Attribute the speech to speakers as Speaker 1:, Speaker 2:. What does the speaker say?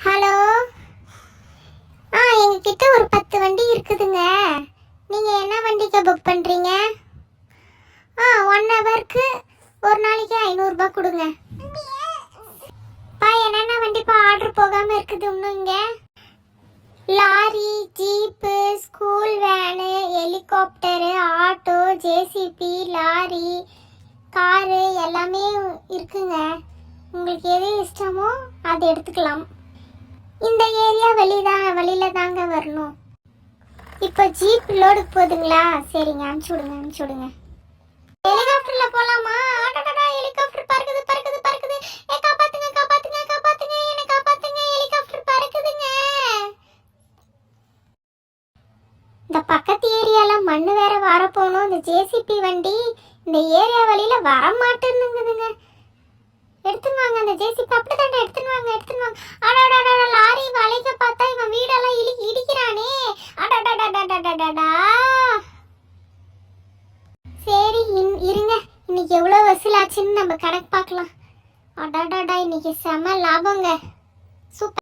Speaker 1: Hello. எங்ககிட்ட ஒரு 10 வண்டி இருக்குதுங்க. நீங்க என்ன வண்டிக்கு புக் பண்றீங்க? 1 ஹவருக்கு ஒரு நாளைக்கு 500 ரூபாய் கொடுங்க. என்னென்ன வண்டிப்பா ஆர்டர் போகாம இருக்குது இன்னும் இங்க? Lorry, jeep, school van, helicopter, auto, JCB, lorry, car எல்லாமே இருக்குங்க. உங்களுக்கு எது இஷ்டமோ அதை எடுத்துக்கலாம். இந்த ஏரியா வழியில தாங்க வரணும். இப்போ ஜீப் லோடு போகுதுங்களா? சரிங்க, அனுப்பிச்சு விடுங்க. ஹெலிகாப்டர்ல போலாமா? ஹெலிகாப்டர் பறக்குது. காப்பாத்துங்க, என்ன காப்பாத்துங்க, ஹெலிகாப்டர் பறக்குதுங்க. இந்த பக்கத்து ஏரியால மண்ணு வேற வரப்போகணும். இந்த ஜேசிபி வண்டி இந்த ஏரியா வழியில வர மாட்டேன்னுங்குதுங்க. எடுத்துன்னு வாங்க அந்த ஜேசிபி. அப்படித்தாண்டா எடுத்துன்னு வாங்க. அடடடடா, லாரி வளைக்க பார்த்தா இவன் வீடெல்லாம் இடிக்கிறானே. அடடடடடடடா. சரி இருங்க, இன்னைக்கு எவ்வளவு வசூலாச்சுன்னு நம்ம கணக்கு பார்க்கலாம். அடடடா, இன்னைக்கு செம லாபங்க. சூப்பர்.